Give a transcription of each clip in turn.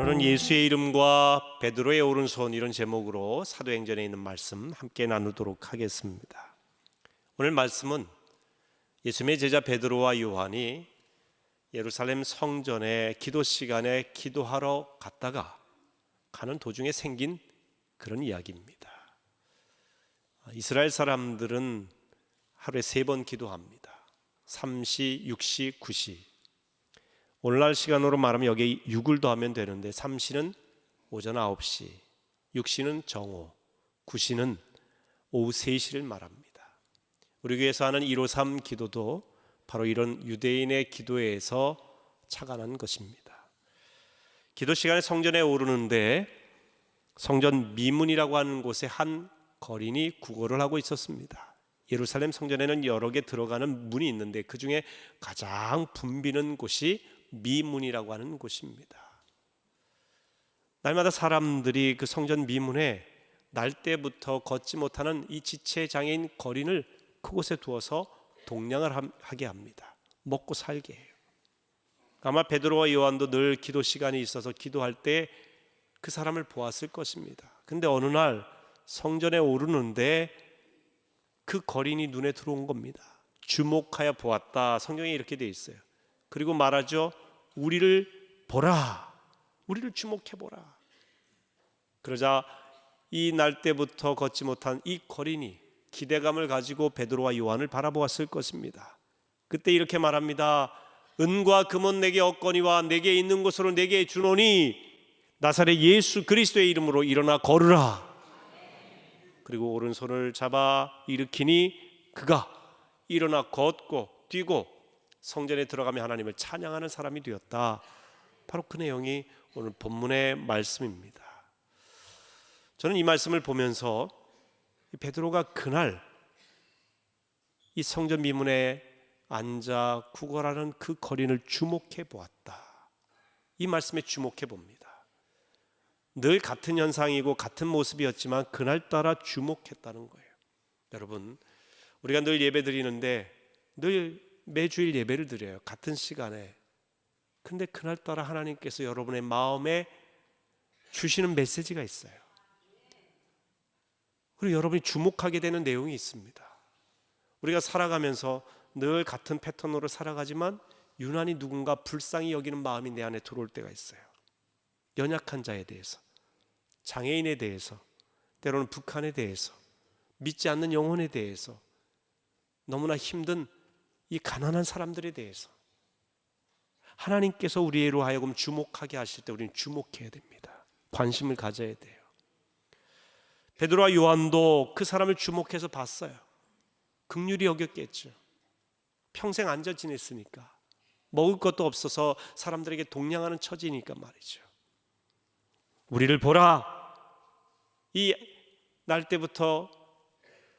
오늘은 예수의 이름과 베드로의 오른손, 이런 제목으로 사도행전에 있는 말씀 함께 나누도록 하겠습니다. 오늘 말씀은 예수님의 제자 베드로와 요한이 예루살렘 성전에 기도 시간에 기도하러 갔다가 가는 도중에 생긴 그런 이야기입니다. 이스라엘 사람들은 하루에 3번 기도합니다. 3시, 6시, 9시. 오늘날 시간으로 말하면 여기에 6을 더하면 되는데 3시는 오전 9시, 6시는 정오, 9시는 오후 3시를 말합니다. 우리 교회에서 하는 153 기도도 바로 이런 유대인의 기도에서 착안한 것입니다. 기도 시간에 성전에 오르는데 성전 미문이라고 하는 곳에 한 거린이 구걸을 하고 있었습니다. 예루살렘 성전에는 여러 개 들어가는 문이 있는데 그 중에 가장 붐비는 곳이 미문이라고 하는 곳입니다. 날마다 사람들이 그 성전 미문에 날 때부터 걷지 못하는 이 지체장애인 거린을 그곳에 두어서 동냥을 하게 합니다. 먹고 살게 해요. 아마 베드로와 요한도 늘 기도 시간이 있어서 기도할 때 그 사람을 보았을 것입니다. 근데 어느 날 성전에 오르는데 그 거린이 눈에 들어온 겁니다. 주목하여 보았다. 성경에 이렇게 되어 있어요. 그리고 말하죠. 우리를 보라. 우리를 주목해 보라. 그러자 이 날 때부터 걷지 못한 이 거린이 기대감을 가지고 베드로와 요한을 바라보았을 것입니다. 그때 이렇게 말합니다. 은과 금은 내게 없거니와 내게 있는 것으로 내게 주노니 나사렛 예수 그리스도의 이름으로 일어나 걸으라. 그리고 오른손을 잡아 일으키니 그가 일어나 걷고 뛰고 성전에 들어가며 하나님을 찬양하는 사람이 되었다. 바로 그 내용이 오늘 본문의 말씀입니다. 저는 이 말씀을 보면서 베드로가 그날 이 성전 미문에 앉아 구걸하는 그 거린을 주목해 보았다. 이 말씀에 주목해 봅니다. 늘 같은 현상이고 같은 모습이었지만 그날따라 주목했다는 거예요. 여러분, 우리가 늘 예배 드리는데 늘 매주일 예배를 드려요. 같은 시간에. 근데 그날따라 하나님께서 여러분의 마음에 주시는 메시지가 있어요. 그리고 여러분이 주목하게 되는 내용이 있습니다. 우리가 살아가면서 늘 같은 패턴으로 살아가지만 유난히 누군가 불쌍히 여기는 마음이 내 안에 들어올 때가 있어요. 연약한 자에 대해서, 장애인에 대해서, 때로는 북한에 대해서, 믿지 않는 영혼에 대해서, 너무나 힘든 이 가난한 사람들에 대해서 하나님께서 우리로 하여금 주목하게 하실 때 우리는 주목해야 됩니다. 관심을 가져야 돼요. 베드로와 요한도 그 사람을 주목해서 봤어요. 긍휼히 여겼겠죠. 평생 앉아 지냈으니까, 먹을 것도 없어서 사람들에게 동냥하는 처지니까 말이죠. 우리를 보라. 이 날 때부터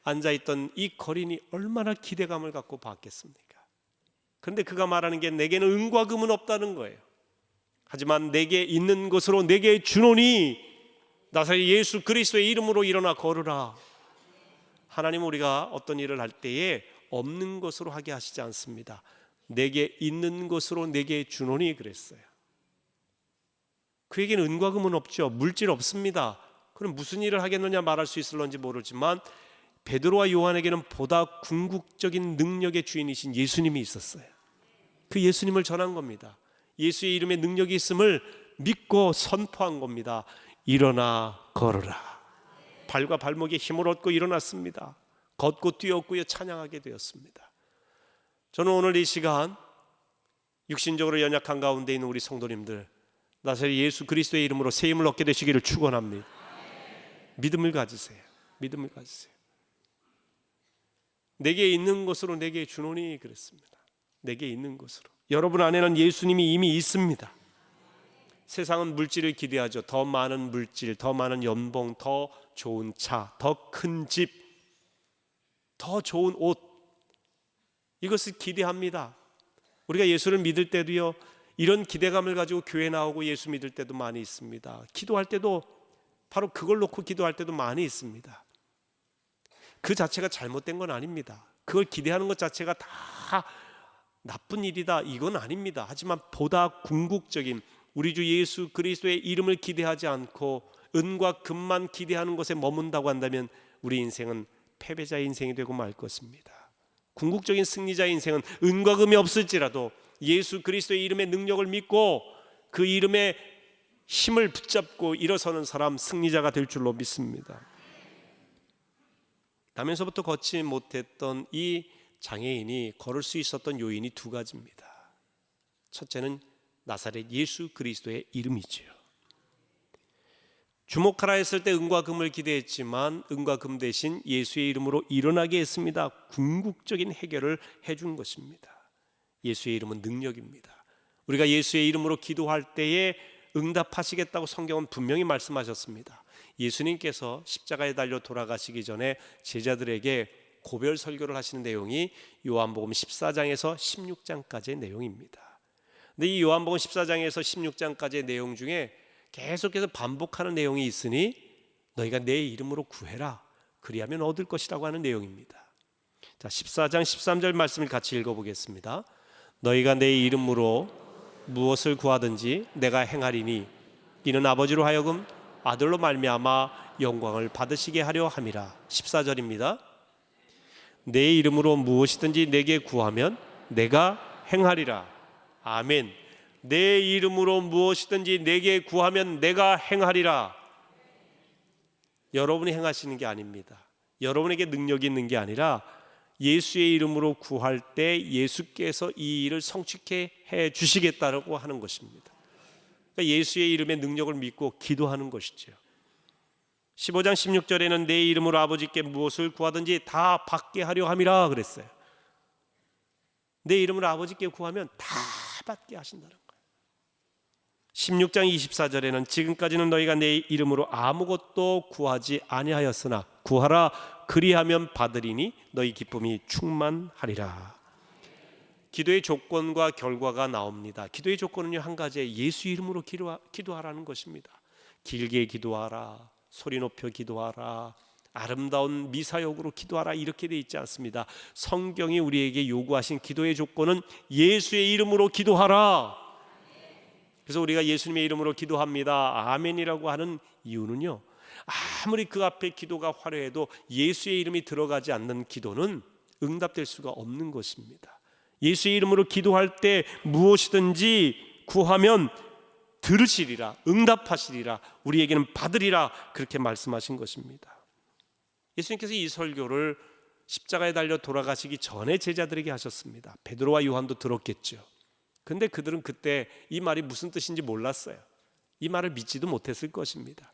앉아있던 이 거린이 얼마나 기대감을 갖고 봤겠습니까? 그런데 그가 말하는 게 내게는 은과 금은 없다는 거예요. 하지만 내게 있는 것으로 내게 주노니 나사렛 예수 그리스도의 이름으로 일어나 걸으라. 하나님은 우리가 어떤 일을 할 때에 없는 것으로 하게 하시지 않습니다. 내게 있는 것으로 내게 주노니 그랬어요. 그에게는 은과 금은 없죠. 물질 없습니다. 그럼 무슨 일을 하겠느냐 말할 수 있을런지 모르지만 베드로와 요한에게는 보다 궁극적인 능력의 주인이신 예수님이 있었어요. 그 예수님을 전한 겁니다. 예수의 이름에 능력이 있음을 믿고 선포한 겁니다. 일어나 걸으라. 발과 발목에 힘을 얻고 일어났습니다. 걷고 뛰었고요, 찬양하게 되었습니다. 저는 오늘 이 시간 육신적으로 연약한 가운데 있는 우리 성도님들, 나사렛 예수 그리스도의 이름으로 새 힘을 얻게 되시기를 축원합니다. 믿음을 가지세요. 믿음을 가지세요. 내게 있는 것으로 내게 주노니 그랬습니다. 내게 있는 것으로. 여러분 안에는 예수님이 이미 있습니다. 세상은 물질을 기대하죠. 더 많은 물질, 더 많은 연봉, 더 좋은 차, 더 큰 집, 더 좋은 옷, 이것을 기대합니다. 우리가 예수를 믿을 때도요, 이런 기대감을 가지고 교회 나오고 예수 믿을 때도 많이 있습니다. 기도할 때도 바로 그걸 놓고 기도할 때도 많이 있습니다. 그 자체가 잘못된 건 아닙니다. 그걸 기대하는 것 자체가 다 나쁜 일이다, 이건 아닙니다. 하지만 보다 궁극적인 우리 주 예수 그리스도의 이름을 기대하지 않고 은과 금만 기대하는 것에 머문다고 한다면 우리 인생은 패배자의 인생이 되고 말 것입니다. 궁극적인 승리자의 인생은 은과 금이 없을지라도 예수 그리스도의 이름의 능력을 믿고 그 이름의 힘을 붙잡고 일어서는 사람, 승리자가 될 줄로 믿습니다. 나면서부터 걷지 못했던 이 장애인이 걸을 수 있었던 요인이 두 가지입니다. 첫째는 나사렛 예수 그리스도의 이름이지요. 주목하라 했을 때 은과 금을 기대했지만 은과 금 대신 예수의 이름으로 일어나게 했습니다. 궁극적인 해결을 해준 것입니다. 예수의 이름은 능력입니다. 우리가 예수의 이름으로 기도할 때에 응답하시겠다고 성경은 분명히 말씀하셨습니다. 예수님께서 십자가에 달려 돌아가시기 전에 제자들에게 고별 설교를 하시는 내용이 요한복음 14장에서 16장까지의 내용입니다. 근데 이 요한복음 14장에서 16장까지의 내용 중에 계속해서 반복하는 내용이 있으니 너희가 내 이름으로 구해라 그리하면 얻을 것이라고 하는 내용입니다. 자, 14장 13절 말씀을 같이 읽어보겠습니다. 너희가 내 이름으로 무엇을 구하든지 내가 행하리니 이는 아버지로 하여금 아들로 말미암아 영광을 받으시게 하려 함이라. 14절입니다. 내 이름으로 무엇이든지 내게 구하면 내가 행하리라. 아멘. 내 이름으로 무엇이든지 내게 구하면 내가 행하리라. 여러분이 행하시는 게 아닙니다. 여러분에게 능력이 있는 게 아니라 예수의 이름으로 구할 때 예수께서 이 일을 성취케 해 주시겠다고 하는 것입니다. 그러니까 예수의 이름의 능력을 믿고 기도하는 것이죠. 15장 16절에는 내 이름으로 아버지께 무엇을 구하든지 다 받게 하려 함이라 그랬어요. 내 이름으로 아버지께 구하면 다 받게 하신다는 거예요. 16장 24절에는 지금까지는 너희가 내 이름으로 아무것도 구하지 아니하였으나 구하라 그리하면 받으리니 너희 기쁨이 충만하리라. 기도의 조건과 결과가 나옵니다. 기도의 조건은요 한 가지에 예수 이름으로 기도하라는 것입니다. 길게 기도하라, 소리 높여 기도하라, 아름다운 미사역으로 기도하라 이렇게 돼 있지 않습니다. 성경이 우리에게 요구하신 기도의 조건은 예수의 이름으로 기도하라. 그래서 우리가 예수님의 이름으로 기도합니다 아멘이라고 하는 이유는요, 아무리 그 앞에 기도가 화려해도 예수의 이름이 들어가지 않는 기도는 응답될 수가 없는 것입니다. 예수의 이름으로 기도할 때 무엇이든지 구하면 들으시리라, 응답하시리라, 우리에게는 받으리라 그렇게 말씀하신 것입니다. 예수님께서 이 설교를 십자가에 달려 돌아가시기 전에 제자들에게 하셨습니다. 베드로와 요한도 들었겠죠. 근데 그들은 그때 이 말이 무슨 뜻인지 몰랐어요. 이 말을 믿지도 못했을 것입니다.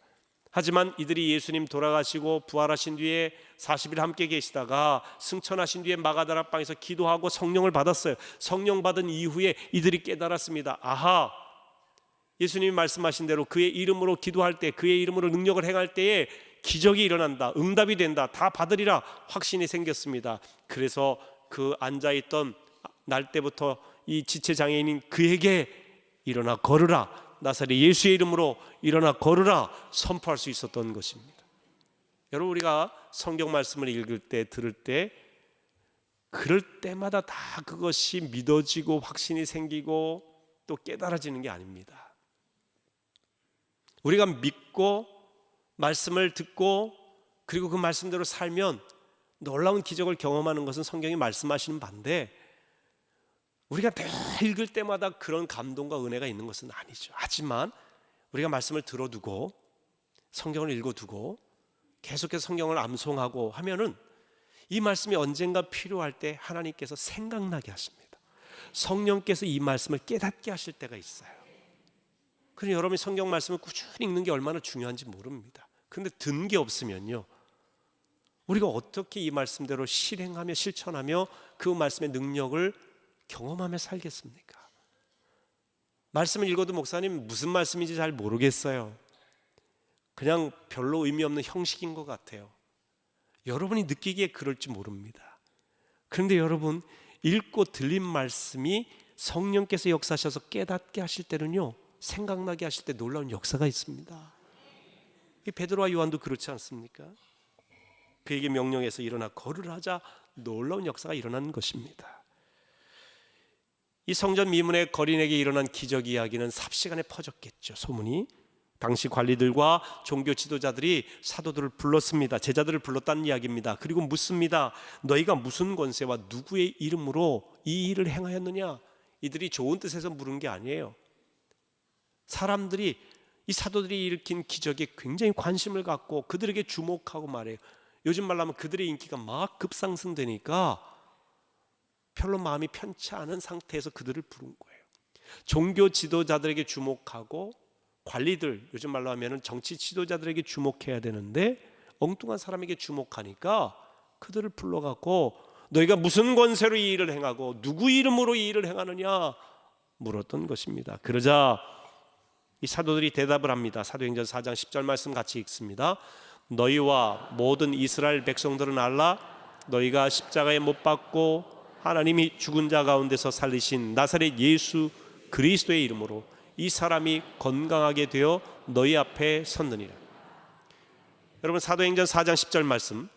하지만 이들이 예수님 돌아가시고 부활하신 뒤에 40일 함께 계시다가 승천하신 뒤에 마가다라 방에서 기도하고 성령을 받았어요. 성령 받은 이후에 이들이 깨달았습니다. 아하, 예수님이 말씀하신 대로 그의 이름으로 기도할 때, 그의 이름으로 능력을 행할 때에 기적이 일어난다, 응답이 된다, 다 받으리라 확신이 생겼습니다. 그래서 그 앉아있던 날 때부터 이 지체장애인인 그에게 일어나 걸으라, 나사렛 예수의 이름으로 일어나 걸으라 선포할 수 있었던 것입니다. 여러분, 우리가 성경 말씀을 읽을 때, 들을 때 그럴 때마다 다 그것이 믿어지고 확신이 생기고 또 깨달아지는 게 아닙니다. 우리가 믿고 말씀을 듣고 그리고 그 말씀대로 살면 놀라운 기적을 경험하는 것은 성경이 말씀하시는 바인데, 우리가 늘 읽을 때마다 그런 감동과 은혜가 있는 것은 아니죠. 하지만 우리가 말씀을 들어두고 성경을 읽어두고 계속해서 성경을 암송하고 하면은 이 말씀이 언젠가 필요할 때 하나님께서 생각나게 하십니다. 성령께서 이 말씀을 깨닫게 하실 때가 있어요. 그럼 여러분이 성경 말씀을 꾸준히 읽는 게 얼마나 중요한지 모릅니다. 그런데 든 게 없으면요, 우리가 어떻게 이 말씀대로 실행하며 실천하며 그 말씀의 능력을 경험하며 살겠습니까? 말씀을 읽어도 목사님 무슨 말씀인지 잘 모르겠어요. 그냥 별로 의미 없는 형식인 것 같아요. 여러분이 느끼기에 그럴지 모릅니다. 그런데 여러분, 읽고 들린 말씀이 성령께서 역사하셔서 깨닫게 하실 때는요, 생각나게 하실 때 놀라운 역사가 있습니다. 베드로와 요한도 그렇지 않습니까? 그에게 명령해서 일어나 걸으라 하자 놀라운 역사가 일어나는 것입니다. 이 성전 미문의 거린에게 일어난 기적 이야기는 삽시간에 퍼졌겠죠. 소문이. 당시 관리들과 종교 지도자들이 사도들을 불렀습니다. 제자들을 불렀다는 이야기입니다. 그리고 묻습니다. 너희가 무슨 권세와 누구의 이름으로 이 일을 행하였느냐? 이들이 좋은 뜻에서 물은 게 아니에요. 사람들이 이 사도들이 일으킨 기적에 굉장히 관심을 갖고 그들에게 주목하고 말해요. 요즘 말로 하면 그들의 인기가 막 급상승되니까 별로 마음이 편치 않은 상태에서 그들을 부른 거예요. 종교 지도자들에게 주목하고 관리들, 요즘 말로 하면 정치 지도자들에게 주목해야 되는데 엉뚱한 사람에게 주목하니까 그들을 불러갖고 너희가 무슨 권세로 이 일을 행하고 누구 이름으로 이 일을 행하느냐 물었던 것입니다. 그러자 이 사도들이 대답을 합니다. 사도행전 4장 10절 말씀 같이 읽습니다. 너희와 모든 이스라엘 백성들은 알라. 너희가 십자가에 못 박고 하나님이 죽은 자 가운데서 살리신 나사렛 예수 그리스도의 이름으로 이 사람이 건강하게 되어 너희 앞에 섰느니라. 여러분, 사도행전 4장 10절 말씀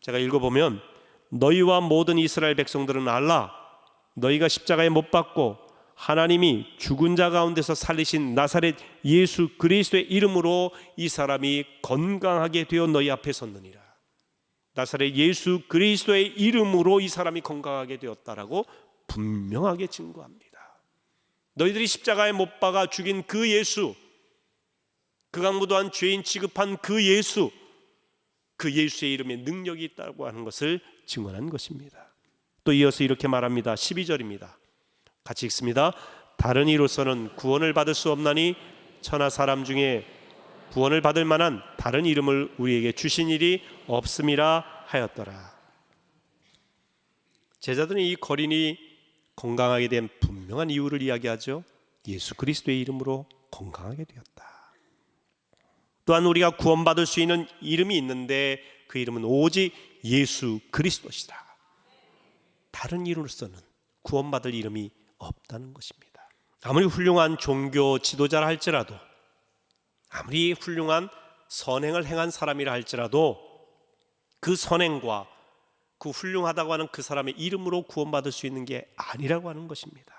제가 읽어보면 너희와 모든 이스라엘 백성들은 알라. 너희가 십자가에 못 박고 하나님이 죽은 자 가운데서 살리신 나사렛 예수 그리스도의 이름으로 이 사람이 건강하게 되어 너희 앞에 섰느니라. 나사렛 예수 그리스도의 이름으로 이 사람이 건강하게 되었다라고 분명하게 증거합니다. 너희들이 십자가에 못 박아 죽인 그 예수, 극악무도한 죄인 취급한 그 예수, 그 예수의 이름에 능력이 있다고 하는 것을 증언한 것입니다. 또 이어서 이렇게 말합니다. 12절입니다. 같이 읽습니다. 다른 이로서는 구원을 받을 수 없나니 천하 사람 중에 구원을 받을 만한 다른 이름을 우리에게 주신 일이 없음이라 하였더라. 제자들은 이 거린이 건강하게 된 분명한 이유를 이야기하죠. 예수 그리스도의 이름으로 건강하게 되었다. 또한 우리가 구원받을 수 있는 이름이 있는데 그 이름은 오직 예수 그리스도시다. 다른 이름으로서는 구원받을 이름이 없다는 것입니다. 아무리 훌륭한 종교 지도자라 할지라도, 아무리 훌륭한 선행을 행한 사람이라 할지라도 그 선행과 그 훌륭하다고 하는 그 사람의 이름으로 구원받을 수 있는 게 아니라고 하는 것입니다.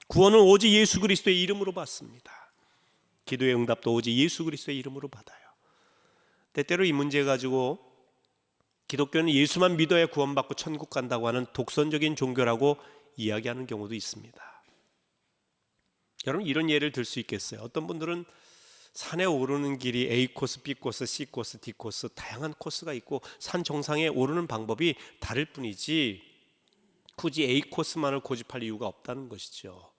구원은 오직 예수 그리스도의 이름으로 받습니다. 기도의 응답도 오직 예수 그리스도의 이름으로 받아요. 때때로 이 문제 가지고 기독교는 예수만 믿어야 구원받고 천국 간다고 하는 독선적인 종교라고 이야기하는 경우도 있습니다. 여러분, 이런 예를 들 수 있겠어요. 어떤 분들은 산에 오르는 길이 A 코스, B 코스, C 코스, D 코스 다양한 코스가 있고 산 정상에 오르는 방법이 다를 뿐이지 굳이 A 코스만을 고집할 이유가 없다는 것이죠.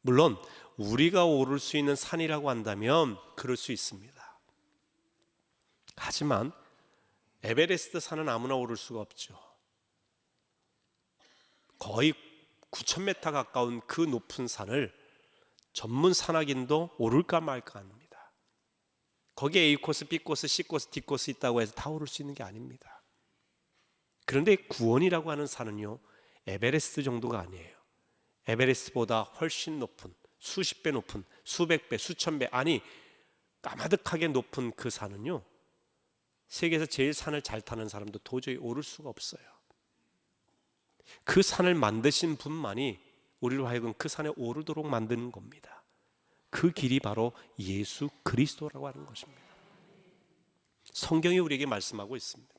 물론 우리가 오를 수 있는 산이라고 한다면 그럴 수 있습니다. 하지만 에베레스트 산은 아무나 오를 수가 없죠. 거의 9,000m 가까운 그 높은 산을 전문 산악인도 오를까 말까 합니다. 거기에 A 코스, B 코스, C 코스, D 코스 있다고 해서 다 오를 수 있는 게 아닙니다. 그런데 구원이라고 하는 산은요, 에베레스트 정도가 아니에요. 에베레스트보다 훨씬 높은, 수십 배 높은, 수백 배, 수천 배, 아니 까마득하게 높은 그 산은요, 세계에서 제일 산을 잘 타는 사람도 도저히 오를 수가 없어요. 그 산을 만드신 분만이 우리로 하여금 그 산에 오르도록 만드는 겁니다. 그 길이 바로 예수 그리스도라고 하는 것입니다. 성경이 우리에게 말씀하고 있습니다.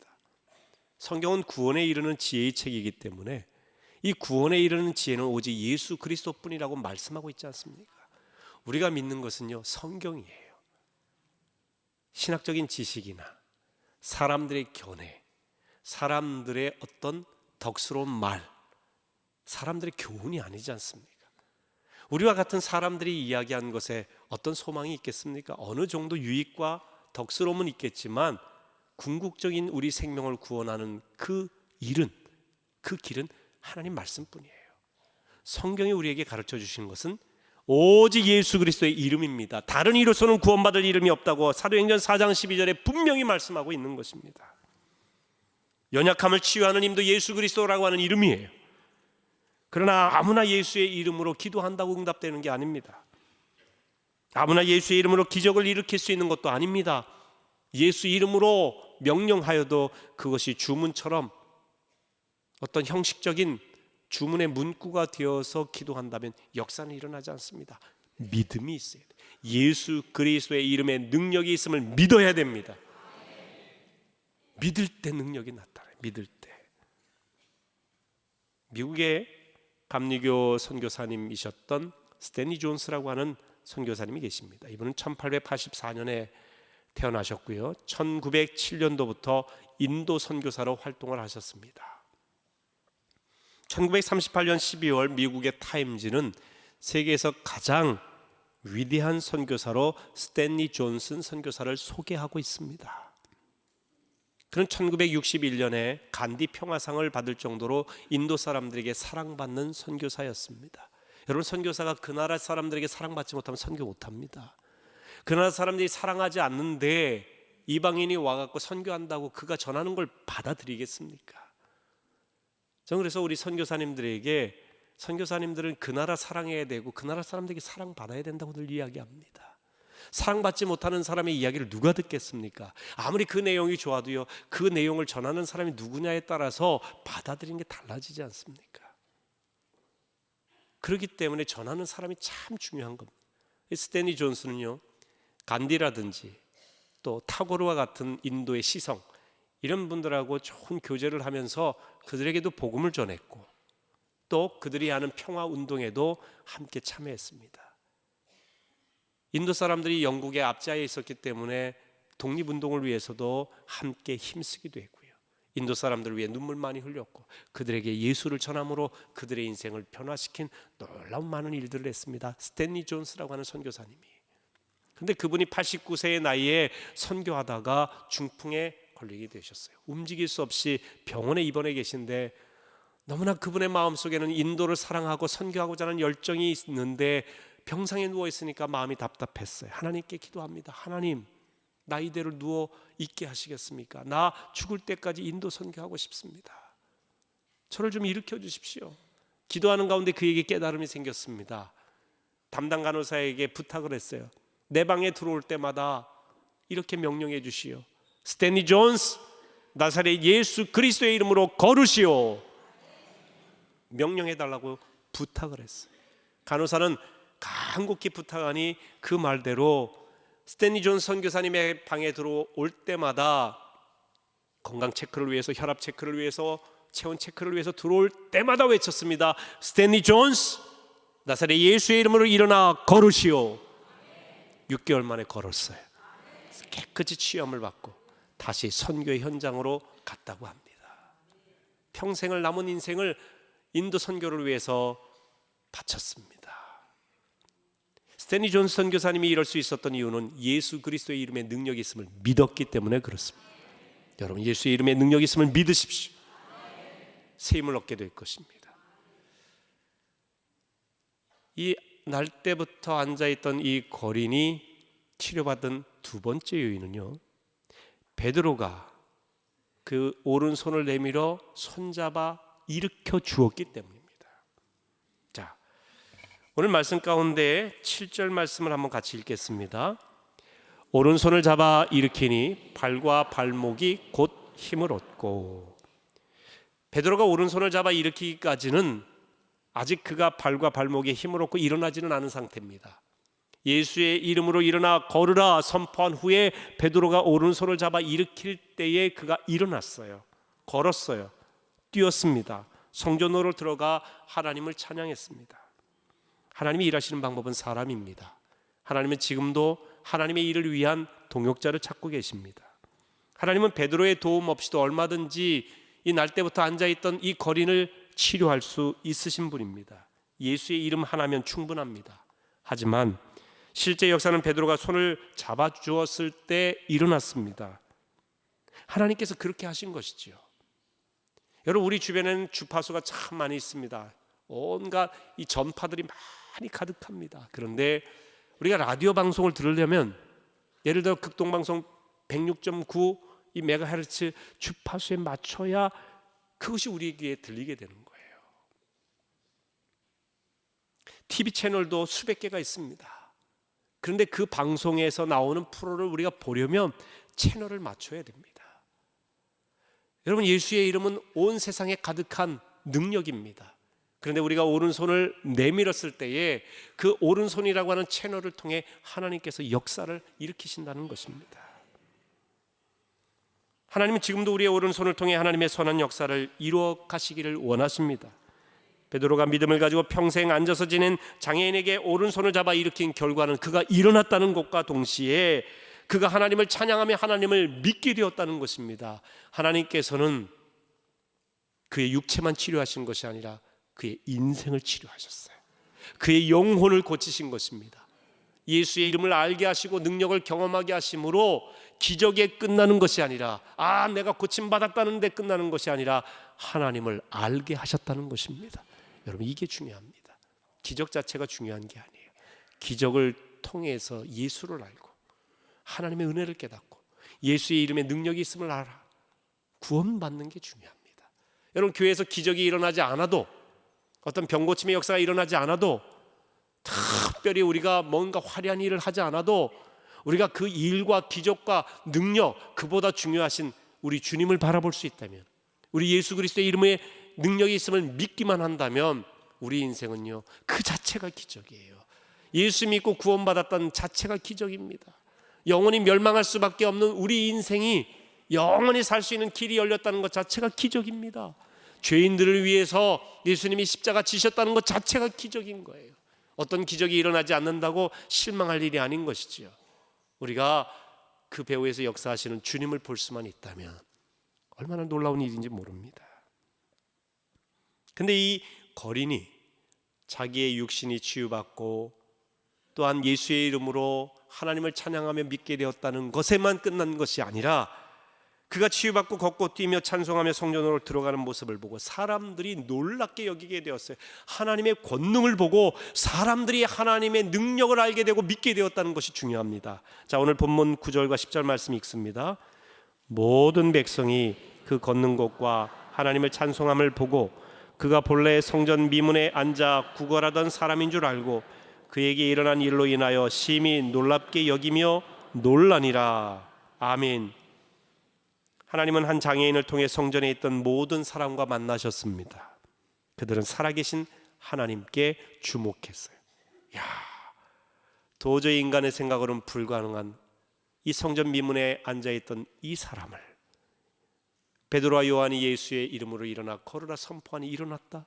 성경은 구원에 이르는 지혜의 책이기 때문에 이 구원에 이르는 지혜는 오직 예수 그리스도뿐이라고 말씀하고 있지 않습니까? 우리가 믿는 것은요, 성경이에요. 신학적인 지식이나 사람들의 견해, 사람들의 어떤 덕스러운 말, 사람들의 교훈이 아니지 않습니까? 우리와 같은 사람들이 이야기한 것에 어떤 소망이 있겠습니까? 어느 정도 유익과 덕스러움은 있겠지만 궁극적인 우리 생명을 구원하는 그 일은, 그 길은 하나님 말씀뿐이에요. 성경이 우리에게 가르쳐 주시는 것은 오직 예수 그리스도의 이름입니다. 다른 이로서는 구원받을 이름이 없다고 사도행전 4장 12절에 분명히 말씀하고 있는 것입니다. 연약함을 치유하는 힘도 예수 그리스도라고 하는 이름이에요. 그러나 아무나 예수의 이름으로 기도한다고 응답되는 게 아닙니다. 아무나 예수의 이름으로 기적을 일으킬 수 있는 것도 아닙니다. 예수 이름으로 명령하여도 그것이 주문처럼 어떤 형식적인 주문의 문구가 되어서 기도한다면 역사는 일어나지 않습니다. 믿음이 있어야 돼요. 예수 그리스도의 이름에 능력이 있음을 믿어야 됩니다. 믿을 때 능력이 나타나요. 믿을 때. 미국의 감리교 선교사님이셨던 스탠리 존스라고 하는 선교사님이 계십니다. 이분은 1884년에 태어나셨고요. 1907년도부터 인도 선교사로 활동을 하셨습니다. 1938년 12월 미국의 타임즈는 세계에서 가장 위대한 선교사로 스탠리 존슨 선교사를 소개하고 있습니다. 그는 1961년에 간디 평화상을 받을 정도로 인도 사람들에게 사랑받는 선교사였습니다. 여러분, 선교사가 그 나라 사람들에게 사랑받지 못하면 선교 못합니다. 그 나라 사람들이 사랑하지 않는데 이방인이 와갖고 선교한다고 그가 전하는 걸 받아들이겠습니까? 저는 그래서 우리 선교사님들에게, 선교사님들은 그 나라 사랑해야 되고 그 나라 사람들에게 사랑받아야 된다고 늘 이야기합니다. 사랑받지 못하는 사람의 이야기를 누가 듣겠습니까? 아무리 그 내용이 좋아도요, 그 내용을 전하는 사람이 누구냐에 따라서 받아들이는 게 달라지지 않습니까? 그렇기 때문에 전하는 사람이 참 중요한 겁니다. 스탠리 존슨은요, 간디라든지 또 타고르와 같은 인도의 시성, 이런 분들하고 좋은 교제를 하면서 그들에게도 복음을 전했고 또 그들이 하는 평화운동에도 함께 참여했습니다. 인도 사람들이 영국의 압제하에 있었기 때문에 독립운동을 위해서도 함께 힘쓰기도 했고요. 인도 사람들을 위해 눈물 많이 흘렸고 그들에게 예수를 전함으로 그들의 인생을 변화시킨 놀라운 많은 일들을 했습니다. 스탠리 존스라고 하는 선교사님이. 근데 그분이 89세의 나이에 선교하다가 중풍에 걸리게 되셨어요. 움직일 수 없이 병원에 입원해 계신데 너무나 그분의 마음속에는 인도를 사랑하고 선교하고자 하는 열정이 있는데 병상에 누워 있으니까 마음이 답답했어요. 하나님께 기도합니다. 하나님, 나 이대로 누워 있게 하시겠습니까? 나 죽을 때까지 인도 선교하고 싶습니다. 저를 좀 일으켜 주십시오. 기도하는 가운데 그에게 깨달음이 생겼습니다. 담당 간호사에게 부탁을 했어요. 내 방에 들어올 때마다 이렇게 명령해 주시오. 스탠리 존스, 나사렛 예수 그리스도의 이름으로 걸으시오. 명령해 달라고 부탁을 했어요. 간호사는 간곡히 부탁하니 그 말대로 스탠리 존스 선교사님의 방에 들어올 때마다 건강 체크를 위해서, 혈압 체크를 위해서, 체온 체크를 위해서 들어올 때마다 외쳤습니다. 스탠리 존스, 나사렛 예수의 이름으로 일어나 걸으시오. 6개월 만에 걸었어요. 깨끗이 치유함을 받고 다시 선교의 현장으로 갔다고 합니다. 평생을, 남은 인생을 인도 선교를 위해서 바쳤습니다. 스탠리 존스 선교사님이 이럴 수 있었던 이유는 예수 그리스도의 이름에 능력이 있음을 믿었기 때문에 그렇습니다. 여러분, 예수의 이름에 능력이 있음을 믿으십시오. 새 힘을 얻게 될 것입니다. 이 날때부터 앉아있던 이 거린이 치료받은 두 번째 요인은요, 베드로가 그 오른손을 내밀어 손잡아 일으켜 주었기 때문입니다. 자, 오늘 말씀 가운데 7절 말씀을 한번 같이 읽겠습니다. 오른손을 잡아 일으키니 발과 발목이 곧 힘을 얻고. 베드로가 오른손을 잡아 일으키기까지는 아직 그가 발과 발목에 힘을 얻고 일어나지는 않은 상태입니다. 예수의 이름으로 일어나 걸으라 선포한 후에 베드로가 오른손을 잡아 일으킬 때에 그가 일어났어요. 걸었어요. 뛰었습니다. 성전으로 들어가 하나님을 찬양했습니다. 하나님이 일하시는 방법은 사람입니다. 하나님은 지금도 하나님의 일을 위한 동역자를 찾고 계십니다. 하나님은 베드로의 도움 없이도 얼마든지 이 날때부터 앉아있던 이 거린을 치료할 수 있으신 분입니다. 예수의 이름 하나면 충분합니다. 하지만 실제 역사는 베드로가 손을 잡아주었을 때 일어났습니다. 하나님께서 그렇게 하신 것이지요. 여러분, 우리 주변에는 주파수가 참 많이 있습니다. 온갖 이 전파들이 많이 가득합니다. 그런데 우리가 라디오 방송을 들으려면 예를 들어 극동방송 106.9 이 메가헤르츠 주파수에 맞춰야 그것이 우리 귀에 들리게 되는 거예요. TV 채널도 수백 개가 있습니다. 그런데 그 방송에서 나오는 프로를 우리가 보려면 채널을 맞춰야 됩니다. 여러분, 예수의 이름은 온 세상에 가득한 능력입니다. 그런데 우리가 오른손을 내밀었을 때에 그 오른손이라고 하는 채널을 통해 하나님께서 역사를 일으키신다는 것입니다. 하나님은 지금도 우리의 오른손을 통해 하나님의 선한 역사를 이루어 가시기를 원하십니다. 베드로가 믿음을 가지고 평생 앉아서 지낸 장애인에게 오른손을 잡아 일으킨 결과는 그가 일어났다는 것과 동시에 그가 하나님을 찬양하며 하나님을 믿게 되었다는 것입니다. 하나님께서는 그의 육체만 치료하신 것이 아니라 그의 인생을 치료하셨어요. 그의 영혼을 고치신 것입니다. 예수의 이름을 알게 하시고 능력을 경험하게 하심으로 기적에 끝나는 것이 아니라 내가 고침받았다는 데 끝나는 것이 아니라 하나님을 알게 하셨다는 것입니다. 여러분, 이게 중요합니다. 기적 자체가 중요한 게 아니에요. 기적을 통해서 예수를 알고 하나님의 은혜를 깨닫고 예수의 이름에 능력이 있음을 알아 구원받는 게 중요합니다. 여러분, 교회에서 기적이 일어나지 않아도, 어떤 병고침의 역사가 일어나지 않아도, 특별히 우리가 뭔가 화려한 일을 하지 않아도 우리가 그 일과 기적과 능력, 그보다 중요하신 우리 주님을 바라볼 수 있다면, 우리 예수 그리스도의 이름에 능력이 있음을 믿기만 한다면 우리 인생은요, 그 자체가 기적이에요. 예수 믿고 구원받았다는 자체가 기적입니다. 영원히 멸망할 수밖에 없는 우리 인생이 영원히 살 수 있는 길이 열렸다는 것 자체가 기적입니다. 죄인들을 위해서 예수님이 십자가 지셨다는 것 자체가 기적인 거예요. 어떤 기적이 일어나지 않는다고 실망할 일이 아닌 것이지요. 우리가 그 배후에서 역사하시는 주님을 볼 수만 있다면 얼마나 놀라운 일인지 모릅니다. 근데 이 거린이 자기의 육신이 치유받고 또한 예수의 이름으로 하나님을 찬양하며 믿게 되었다는 것에만 끝난 것이 아니라 그가 치유받고 걷고 뛰며 찬송하며 성전으로 들어가는 모습을 보고 사람들이 놀랍게 여기게 되었어요. 하나님의 권능을 보고 사람들이 하나님의 능력을 알게 되고 믿게 되었다는 것이 중요합니다. 자, 오늘 본문 9절과 10절 말씀 읽습니다. 모든 백성이 그 걷는 곳과 하나님을 찬송함을 보고 그가 본래 성전 미문에 앉아 구걸하던 사람인 줄 알고 그에게 일어난 일로 인하여 심히 놀랍게 여기며 놀라니라. 아멘. 하나님은 한 장애인을 통해 성전에 있던 모든 사람과 만나셨습니다. 그들은 살아계신 하나님께 주목했어요. 도저히 인간의 생각으로는 불가능한 이 성전 미문에 앉아있던 이 사람을 베드로와 요한이 예수의 이름으로 일어나 걸으라 선포하니 일어났다.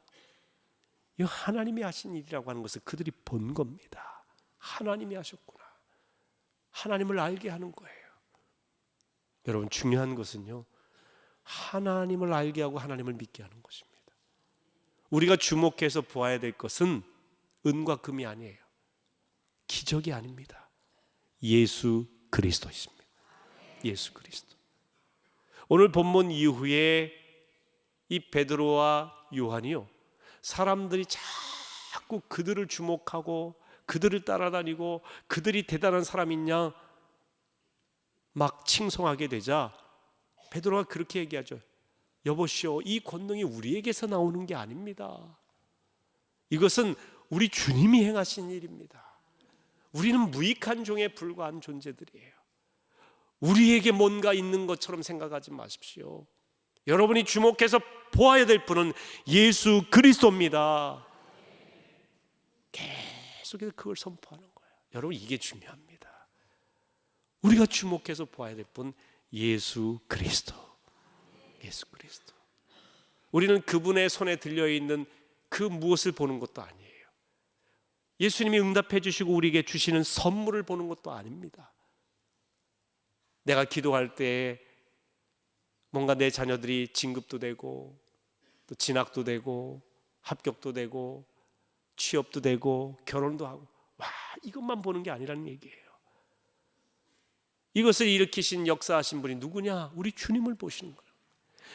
이 하나님이 하신 일이라고 하는 것을 그들이 본 겁니다. 하나님이 하셨구나. 하나님을 알게 하는 거예요. 여러분, 중요한 것은요, 하나님을 알게 하고 하나님을 믿게 하는 것입니다. 우리가 주목해서 보아야 될 것은 은과 금이 아니에요. 기적이 아닙니다. 예수 그리스도이십니다. 예수 그리스도. 오늘 본문 이후에 이 베드로와 요한이요, 사람들이 자꾸 그들을 주목하고 그들을 따라다니고 그들이 대단한 사람이냐 막 칭송하게 되자 베드로가 그렇게 얘기하죠. 여보시오, 이 권능이 우리에게서 나오는 게 아닙니다. 이것은 우리 주님이 행하신 일입니다. 우리는 무익한 종에 불과한 존재들이에요. 우리에게 뭔가 있는 것처럼 생각하지 마십시오. 여러분이 주목해서 보아야 될 분은 예수 그리스도입니다. 계속해서 그걸 선포하는 거예요. 여러분, 이게 중요합니다. 우리가 주목해서 보아야 될 분 예수 그리스도. 예수 그리스도. 우리는 그분의 손에 들려있는 그 무엇을 보는 것도 아니에요. 예수님이 응답해 주시고 우리에게 주시는 선물을 보는 것도 아닙니다. 내가 기도할 때 뭔가 내 자녀들이 진급도 되고 또 진학도 되고 합격도 되고 취업도 되고 결혼도 하고, 이것만 보는 게 아니라는 얘기예요. 이것을 일으키신 역사하신 분이 누구냐? 우리 주님을 보시는 거예요.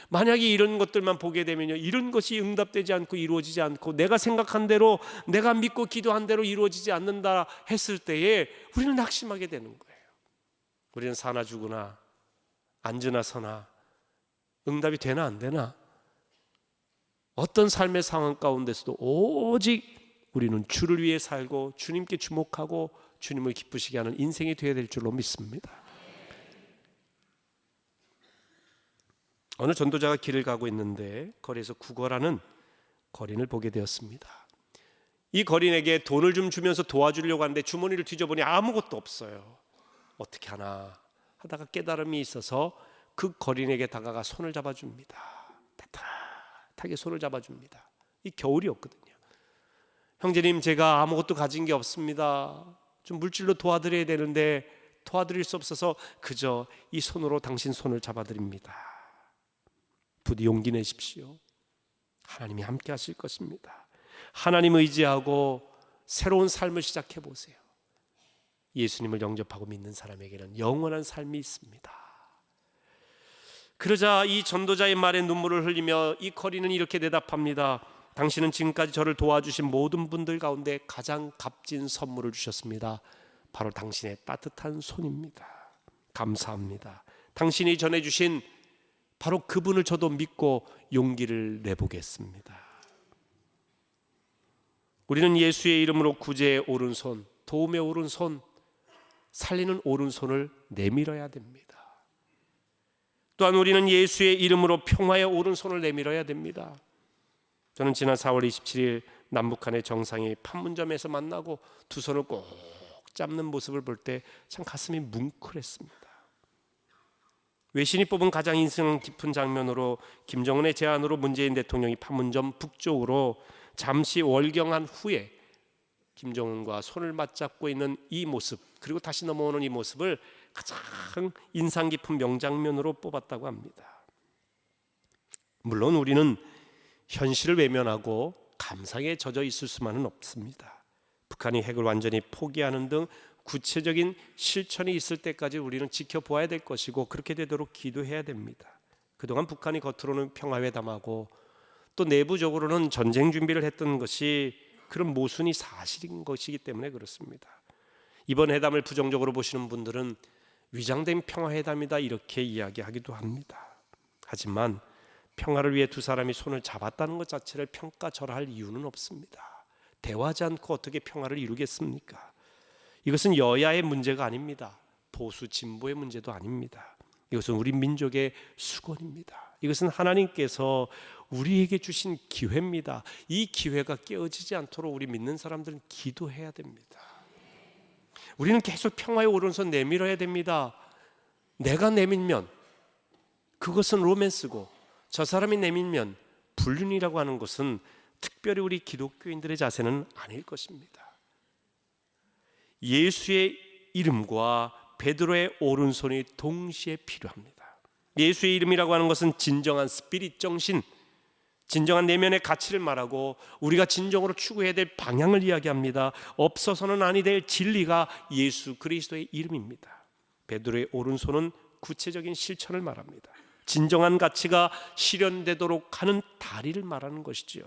만약에 이런 것들만 보게 되면요, 이런 것이 응답되지 않고 이루어지지 않고 내가 생각한 대로, 내가 믿고 기도한 대로 이루어지지 않는다 했을 때에 우리는 낙심하게 되는 거예요. 우리는 사나 죽으나 앉으나 서나 응답이 되나 안 되나, 어떤 삶의 상황 가운데서도 오직 우리는 주를 위해 살고 주님께 주목하고 주님을 기쁘시게 하는 인생이 되어야 될 줄로 믿습니다. 어느 전도자가 길을 가고 있는데 거리에서 구걸하는 거린을 보게 되었습니다. 이 거린에게 돈을 좀 주면서 도와주려고 하는데 주머니를 뒤져보니 아무것도 없어요. 어떻게 하나 하다가 깨달음이 있어서 그 거린에게 다가가 손을 잡아줍니다. 따뜻하게 손을 잡아줍니다. 이 겨울이었거든요. 형제님, 제가 아무것도 가진 게 없습니다. 좀 물질로 도와드려야 되는데 도와드릴 수 없어서 그저 이 손으로 당신 손을 잡아드립니다. 부디 용기 내십시오. 하나님이 함께 하실 것입니다. 하나님 의지하고 새로운 삶을 시작해 보세요. 예수님을 영접하고 믿는 사람에게는 영원한 삶이 있습니다. 그러자 이 전도자의 말에 눈물을 흘리며 이 거린은 이렇게 대답합니다. 당신은 지금까지 저를 도와주신 모든 분들 가운데 가장 값진 선물을 주셨습니다. 바로 당신의 따뜻한 손입니다. 감사합니다. 당신이 전해주신 바로 그분을 저도 믿고 용기를 내보겠습니다. 우리는 예수의 이름으로 구제의 오른손, 도움의 오른손, 살리는 오른손을 내밀어야 됩니다. 또한 우리는 예수의 이름으로 평화의 오른손을 내밀어야 됩니다. 저는 지난 4월 27일 남북한의 정상이 판문점에서 만나고 두 손을 꼭 잡는 모습을 볼 때 참 가슴이 뭉클했습니다. 외신이 뽑은 가장 인상 깊은 장면으로 김정은의 제안으로 문재인 대통령이 판문점 북쪽으로 잠시 월경한 후에 김정은과 손을 맞잡고 있는 이 모습, 그리고 다시 넘어오는 이 모습을 가장 인상 깊은 명장면으로 뽑았다고 합니다. 물론 우리는 현실을 외면하고 감상에 젖어 있을 수만은 없습니다. 북한이 핵을 완전히 포기하는 등 구체적인 실천이 있을 때까지 우리는 지켜보아야 될 것이고, 그렇게 되도록 기도해야 됩니다. 그동안 북한이 겉으로는 평화회담하고 또 내부적으로는 전쟁 준비를 했던 것이 그런 모순이 사실인 것이기 때문에 그렇습니다. 이번 회담을 부정적으로 보시는 분들은 위장된 평화회담이다 이렇게 이야기하기도 합니다. 하지만 평화를 위해 두 사람이 손을 잡았다는 것 자체를 평가절하할 이유는 없습니다. 대화하지 않고 어떻게 평화를 이루겠습니까? 이것은 여야의 문제가 아닙니다. 보수 진보의 문제도 아닙니다. 이것은 우리 민족의 수건입니다. 이것은 하나님께서 우리에게 주신 기회입니다. 이 기회가 깨어지지 않도록 우리 믿는 사람들은 기도해야 됩니다. 우리는 계속 평화의 오른손 내밀어야 됩니다. 내가 내밀면 그것은 로맨스고, 저 사람이 내밀면 불륜이라고 하는 것은 특별히 우리 기독교인들의 자세는 아닐 것입니다. 예수의 이름과 베드로의 오른손이 동시에 필요합니다. 예수의 이름이라고 하는 것은 진정한 스피릿 정신, 진정한 내면의 가치를 말하고 우리가 진정으로 추구해야 될 방향을 이야기합니다. 없어서는 아니 될 진리가 예수 그리스도의 이름입니다. 베드로의 오른손은 구체적인 실천을 말합니다. 진정한 가치가 실현되도록 하는 다리를 말하는 것이지요.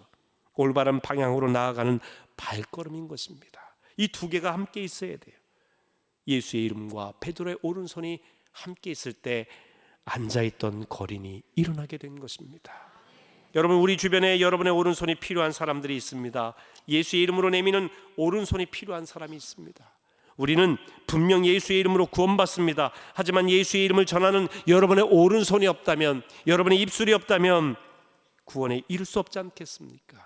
올바른 방향으로 나아가는 발걸음인 것입니다. 이 두 개가 함께 있어야 돼요. 예수의 이름과 베드로의 오른손이 함께 있을 때 앉아있던 거린이 일어나게 된 것입니다. 여러분, 우리 주변에 여러분의 오른손이 필요한 사람들이 있습니다. 예수의 이름으로 내미는 오른손이 필요한 사람이 있습니다. 우리는 분명 예수의 이름으로 구원받습니다. 하지만 예수의 이름을 전하는 여러분의 오른손이 없다면, 여러분의 입술이 없다면 구원에 이를 수 없지 않겠습니까?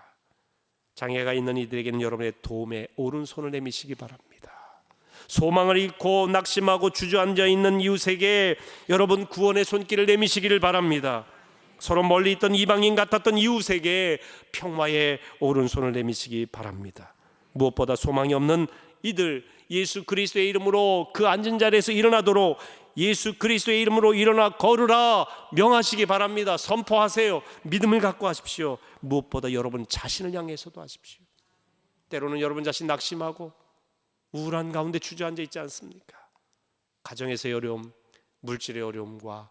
장애가 있는 이들에게는 여러분의 도움에 오른손을 내미시기 바랍니다. 소망을 잃고 낙심하고 주저앉아 있는 이웃에게 여러분 구원의 손길을 내미시기를 바랍니다. 서로 멀리 있던 이방인 같았던 이웃에게 평화의 오른손을 내미시기 바랍니다. 무엇보다 소망이 없는 이들, 예수 그리스도의 이름으로 그 앉은 자리에서 일어나도록 예수 그리스도의 이름으로 일어나 걸으라 명하시기 바랍니다. 선포하세요. 믿음을 갖고 하십시오. 무엇보다 여러분 자신을 향해서도 하십시오. 때로는 여러분 자신 낙심하고 우울한 가운데 주저앉아 있지 않습니까? 가정에서의 어려움, 물질의 어려움과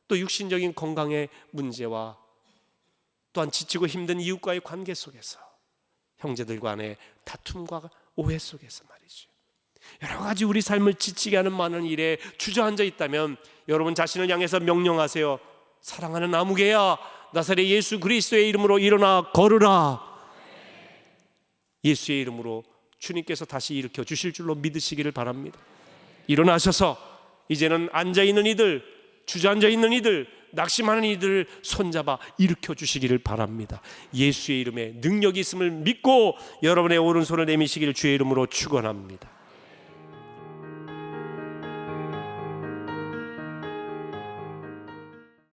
또 육신적인 건강의 문제와 또한 지치고 힘든 이웃과의 관계 속에서 형제들 간의 다툼과 오해 속에서 말이죠. 여러 가지 우리 삶을 지치게 하는 많은 일에 주저앉아 있다면 여러분 자신을 향해서 명령하세요. 사랑하는 아무개야, 나사렛 예수 그리스도의 이름으로 일어나 걸으라. 예수의 이름으로 주님께서 다시 일으켜 주실 줄로 믿으시기를 바랍니다. 일어나셔서 이제는 앉아있는 이들, 주저앉아 있는 이들, 낙심하는 이들을 손잡아 일으켜 주시기를 바랍니다. 예수의 이름에 능력이 있음을 믿고 여러분의 오른손을 내미시기를 주의 이름으로 축원합니다.